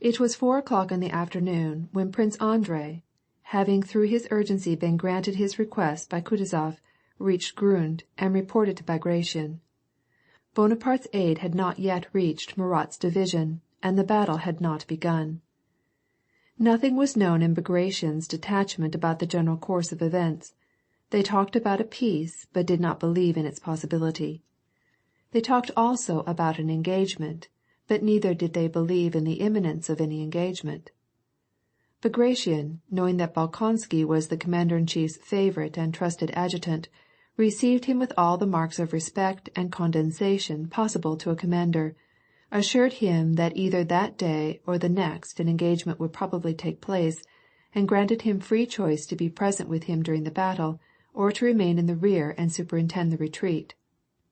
It was 4 o'clock in the afternoon when Prince Andrei, having through his urgency been granted his request by Kutuzov, reached Grund and reported to Bagration. Bonaparte's aid had not yet reached Murat's division, and the battle had not begun. Nothing was known in Bagration's detachment about the general course of events. They talked about a peace, but did not believe in its possibility. They talked also about an engagement, but neither did they believe in the imminence of any engagement. Bagration, knowing that Bolkonsky was the commander-in-chief's favorite and trusted adjutant, received him with all the marks of respect and condescension possible to a commander, assured him that either that day or the next an engagement would probably take place, and granted him free choice to be present with him during the battle, or to remain in the rear and superintend the retreat,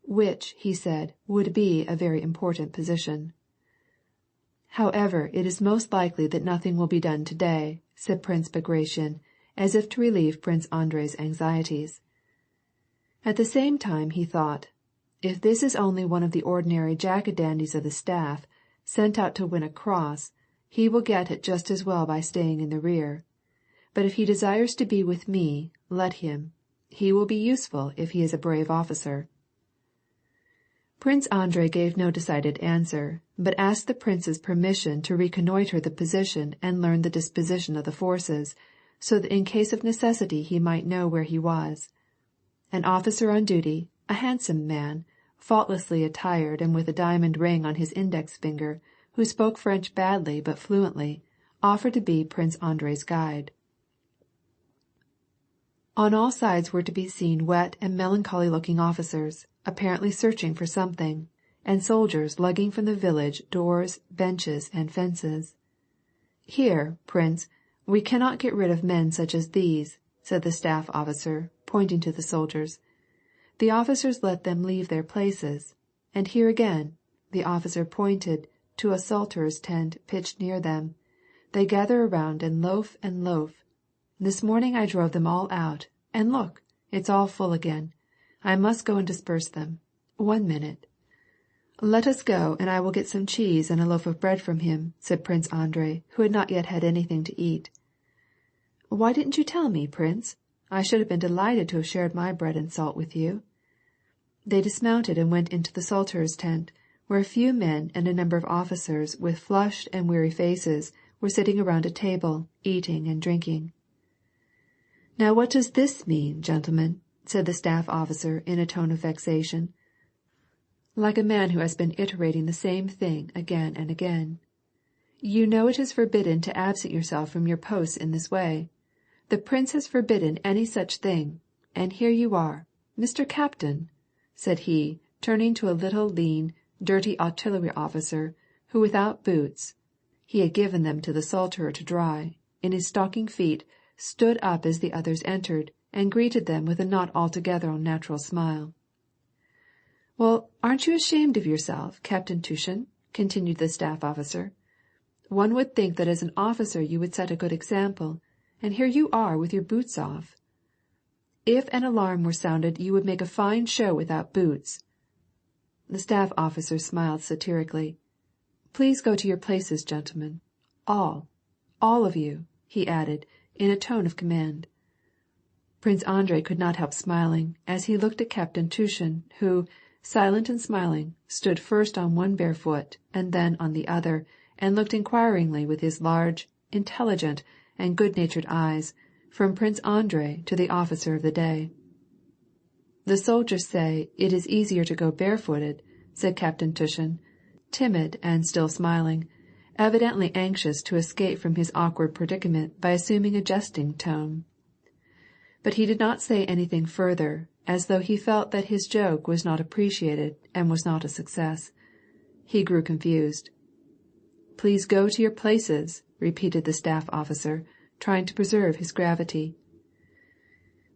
which, he said, would be a very important position. "However, it is most likely that nothing will be done today," said Prince Bagration, as if to relieve Prince Andrei's anxieties. At the same time he thought, if this is only one of the ordinary jack-a-dandies of the staff, sent out to win a cross, he will get it just as well by staying in the rear. But if he desires to be with me, let him. He will be useful if he is a brave officer. Prince Andrei gave no decided answer, but asked the prince's permission to reconnoiter the position and learn the disposition of the forces, so that in case of necessity he might know where he was. An officer on duty, a handsome man, faultlessly attired and with a diamond ring on his index finger, who spoke French badly but fluently, offered to be Prince Andrei's guide. On all sides were to be seen wet and melancholy-looking officers, apparently searching for something, and soldiers lugging from the village doors, benches, and fences. "Here, Prince, we cannot get rid of men such as these," said the staff officer, pointing to the soldiers. The officers let them leave their places, and here again, the officer pointed to a sutler's tent pitched near them. "They gather around and loaf and loaf. This morning I drove them all out, and look, it's all full again. I must go and disperse them. 1 minute." "Let us go, and I will get some cheese and a loaf of bread from him," said Prince Andrei, who had not yet had anything to eat. "Why didn't you tell me, Prince? I should have been delighted to have shared my bread and salt with you." They dismounted and went into the sutler's tent, where a few men and a number of officers with flushed and weary faces were sitting around a table, eating and drinking. "Now what does this mean, gentlemen?" said the staff officer in a tone of vexation, like a man who has been iterating the same thing again and again. "You know it is forbidden to absent yourself from your posts in this way. The prince has forbidden any such thing, and here you are, Mr. Captain," said he, turning to a little lean, dirty artillery officer, who without boots (he had given them to the sutler to dry) in his stocking feet, stood up as the others entered, and greeted them with a not altogether unnatural smile. "Well, aren't you ashamed of yourself, Captain Tushin?" continued the staff officer. "One would think that as an officer you would set a good example, and here you are with your boots off. If an alarm were sounded you would make a fine show without boots." The staff officer smiled satirically. "Please go to your places, gentlemen. All of you," he added, in a tone of command. Prince Andrei could not help smiling as he looked at Captain Tushin, who, silent and smiling, stood first on one bare foot and then on the other, and looked inquiringly with his large, intelligent, and good-natured eyes, from Prince Andrei to the officer of the day. "The soldiers say it is easier to go barefooted," said Captain Tushin, timid and still smiling, evidently anxious to escape from his awkward predicament by assuming a jesting tone. But he did not say anything further, as though he felt that his joke was not appreciated and was not a success. He grew confused. "Please go to your places," repeated the staff officer, trying to preserve his gravity.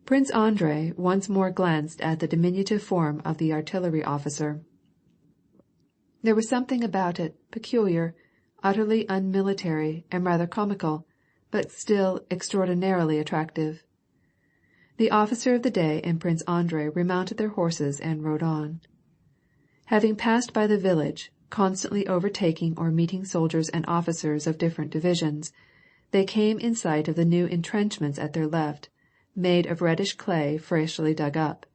Prince Andrei once more glanced at the diminutive form of the artillery officer. There was something about it peculiar, utterly unmilitary, and rather comical, but still extraordinarily attractive. The officer of the day and Prince Andrei remounted their horses and rode on. Having passed by the village, constantly overtaking or meeting soldiers and officers of different divisions, they came in sight of the new entrenchments at their left, made of reddish clay freshly dug up.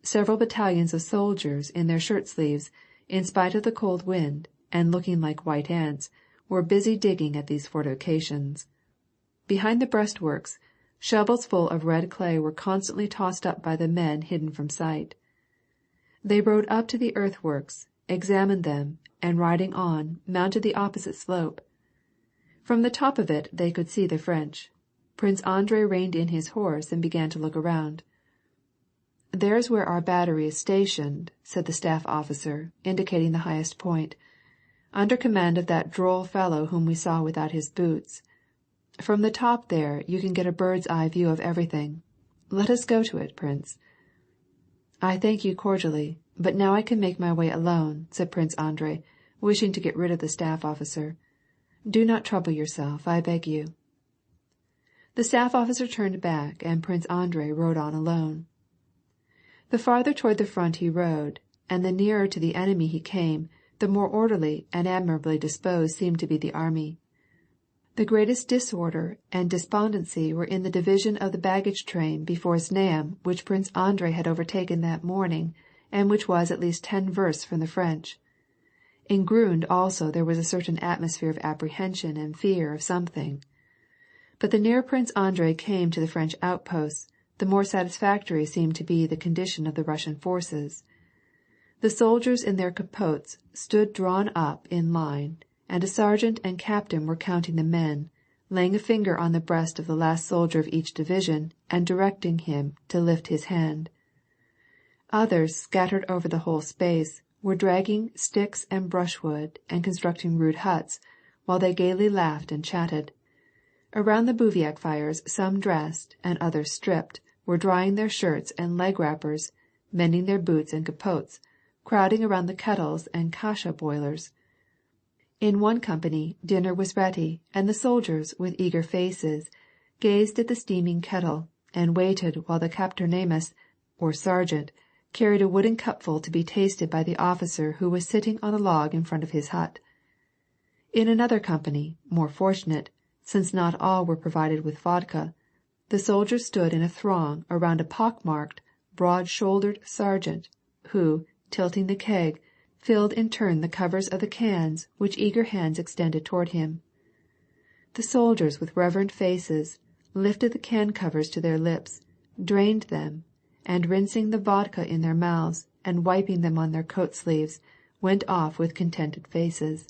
Several battalions of soldiers in their shirt sleeves, in spite of the cold wind, and looking like white ants, were busy digging at these fortifications. Behind the breastworks, shovels full of red clay were constantly tossed up by the men hidden from sight. They rode up to the earthworks, examined them, and riding on, mounted the opposite slope. From the top of it they could see the French. Prince Andrei reined in his horse and began to look around. "There's where our battery is stationed," said the staff officer, indicating the highest point, "under command of that droll fellow whom we saw without his boots. From the top there you can get a bird's eye view of everything. Let us go to it, Prince." "I thank you cordially, but now I can make my way alone," said Prince Andrei, wishing to get rid of the staff officer. "Do not trouble yourself, I beg you." The staff officer turned back, and Prince Andrei rode on alone. The farther toward the front he rode, and the nearer to the enemy he came, the more orderly and admirably disposed seemed to be the army. The greatest disorder and despondency were in the division of the baggage train before Znaim which Prince Andrei had overtaken that morning, and which was at least 10 versts from the French. In Grund also there was a certain atmosphere of apprehension and fear of something. But the nearer Prince Andrei came to the French outposts, the more satisfactory seemed to be the condition of the Russian forces. The soldiers in their capotes stood drawn up in line, and a sergeant and captain were counting the men, laying a finger on the breast of the last soldier of each division and directing him to lift his hand. Others, scattered over the whole space, were dragging sticks and brushwood and constructing rude huts, while they gaily laughed and chatted. Around the bivouac fires some dressed and others stripped were drying their shirts and leg wrappers, mending their boots and capotes, crowding around the kettles and kasha boilers. In one company dinner was ready, and the soldiers, with eager faces, gazed at the steaming kettle, and waited while the kapternamus, or sergeant, carried a wooden cupful to be tasted by the officer who was sitting on a log in front of his hut. In another company, more fortunate, since not all were provided with vodka, the soldiers stood in a throng around a pock-marked, broad-shouldered sergeant, who, tilting the keg, filled in turn the covers of the cans which eager hands extended toward him. The soldiers, with reverent faces, lifted the can covers to their lips, drained them, and rinsing the vodka in their mouths and wiping them on their coat sleeves, went off with contented faces.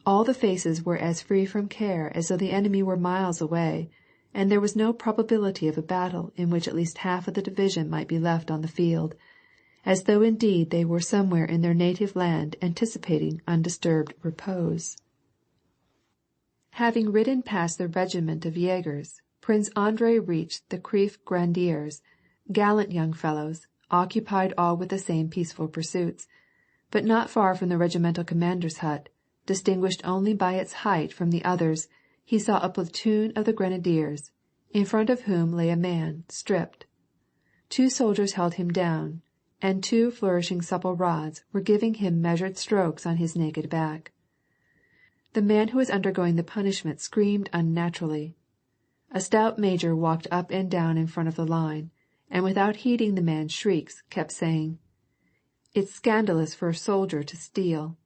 All the faces were as free from care as though the enemy were miles away, and there was no probability of a battle in which at least half of the division might be left on the field, as though indeed they were somewhere in their native land anticipating undisturbed repose. Having ridden past the regiment of Jaegers, Prince Andrei reached the Krief Grenadiers, gallant young fellows, occupied all with the same peaceful pursuits, but not far from the regimental commander's hut, distinguished only by its height from the others, he saw a platoon of the grenadiers, in front of whom lay a man, stripped. 2 soldiers held him down, and 2 flourishing supple rods were giving him measured strokes on his naked back. The man who was undergoing the punishment screamed unnaturally. A stout major walked up and down in front of the line, and without heeding the man's shrieks, kept saying, "It's scandalous for a soldier to steal.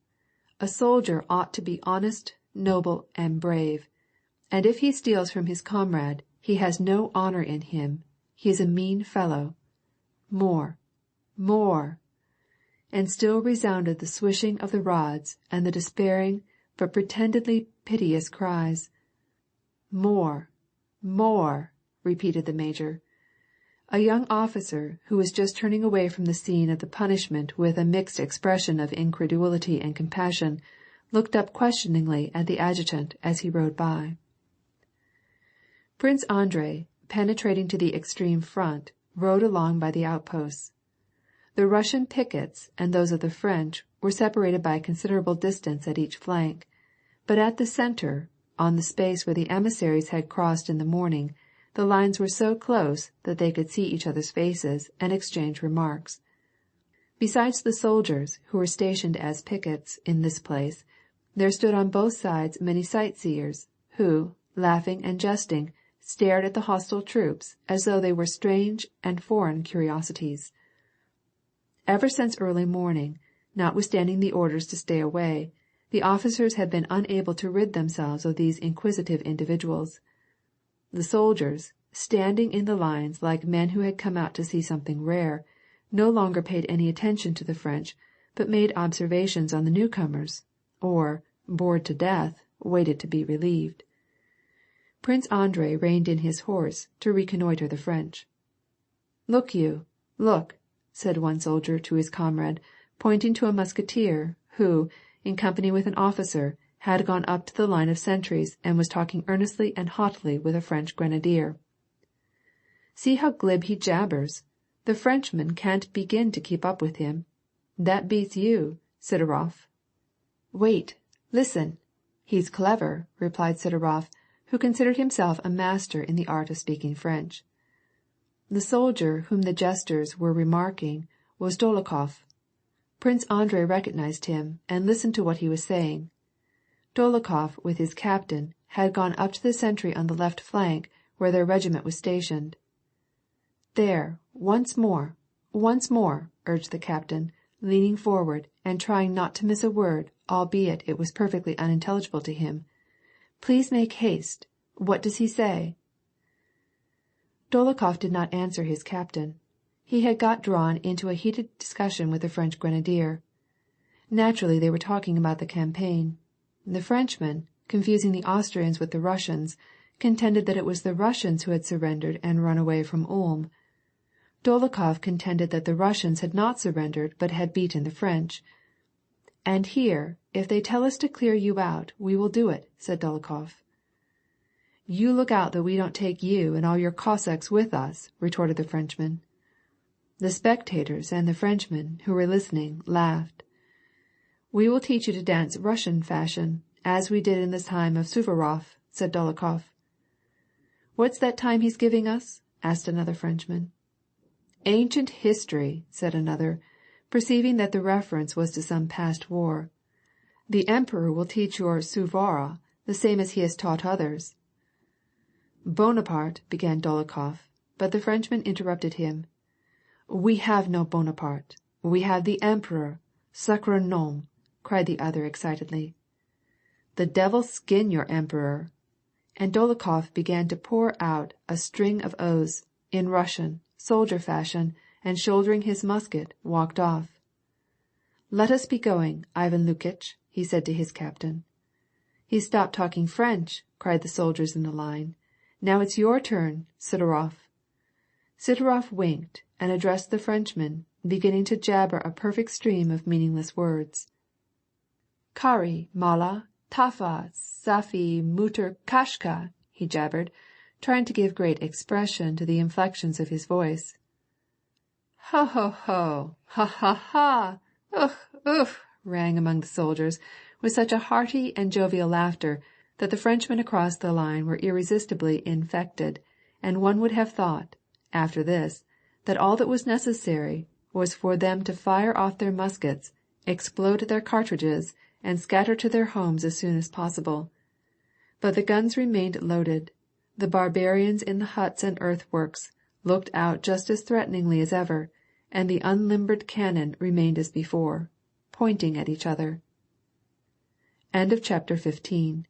A soldier ought to be honest, noble, and brave, and if he steals from his comrade, he has no honor in him. He is a mean fellow. More, more!" And still resounded the swishing of the rods and the despairing but pretendedly piteous cries. "More, more!" repeated the major. A young officer, who was just turning away from the scene of the punishment with a mixed expression of incredulity and compassion, looked up questioningly at the adjutant as he rode by. Prince Andrei, penetrating to the extreme front, rode along by the outposts. The Russian pickets and those of the French were separated by a considerable distance at each flank, but at the center, on the space where the emissaries had crossed in the morning, the lines were so close that they could see each other's faces and exchange remarks. Besides the soldiers, who were stationed as pickets in this place, there stood on both sides many sightseers, who, laughing and jesting, stared at the hostile troops as though they were strange and foreign curiosities. Ever since early morning, notwithstanding the orders to stay away, the officers had been unable to rid themselves of these inquisitive individuals. The soldiers, standing in the lines like men who had come out to see something rare, no longer paid any attention to the French, but made observations on the newcomers, or, bored to death, waited to be relieved. Prince Andrei reined in his horse to reconnoitre the French. "Look you, look," said one soldier to his comrade, pointing to a musketeer, who, in company with an officer, had gone up to the line of sentries and was talking earnestly and hotly with a French grenadier. "See how glib he jabbers. The Frenchman can't begin to keep up with him. That beats you, Sidorov." "Wait, listen. He's clever," replied Sidorov, who considered himself a master in the art of speaking French. The soldier whom the jesters were remarking was Dolokhov. Prince Andrei recognized him and listened to what he was saying. Dolokhov, with his captain, had gone up to the sentry on the left flank where their regiment was stationed. "There, once more, urged the captain, leaning forward and trying not to miss a word, albeit it was perfectly unintelligible to him. "Please make haste. What does he say?" Dolokhov did not answer his captain. He had got drawn into a heated discussion with the French grenadier. Naturally they were talking about the campaign. The Frenchman, confusing the Austrians with the Russians, contended that it was the Russians who had surrendered and run away from Ulm. Dolokhov contended that the Russians had not surrendered but had beaten the French. "And here, if they tell us to clear you out, we will do it," said Dolokhov. "You look out that we don't take you and all your Cossacks with us," retorted the Frenchman. The spectators and the Frenchmen, who were listening, laughed. "We will teach you to dance Russian fashion, as we did in the time of Suvorov," said Dolokhov. "What's that time he's giving us?" asked another Frenchman. "Ancient history," said another, perceiving that the reference was to some past war. "The Emperor will teach your Suvora the same as he has taught others." "Bonaparte," began Dolokhov, but the Frenchman interrupted him. "We have no Bonaparte. We have the Emperor, sacre nom," cried the other excitedly. "The devil skin your Emperor!" And Dolokhov began to pour out a string of oaths, in Russian, soldier fashion, and shouldering his musket, walked off. "Let us be going, Ivan Lukitch," he said to his captain. "He's stopped talking French," cried the soldiers in the line. "Now it's your turn, Sidorov." Sidorov winked and addressed the Frenchman, beginning to jabber a perfect stream of meaningless words. "Kari, mala, tafa, safi, muter, kashka," he jabbered, trying to give great expression to the inflections of his voice. "Ho, ho, ho! Ha, ha, ha! Ugh!" rang among the soldiers with such a hearty and jovial laughter that the Frenchmen across the line were irresistibly infected, and one would have thought, after this, that all that was necessary was for them to fire off their muskets, explode their cartridges, and scatter to their homes as soon as possible. But the guns remained loaded. The barbarians in the huts and earthworks looked out just as threateningly as ever, and the unlimbered cannon remained as before, pointing at each other. End of chapter 15.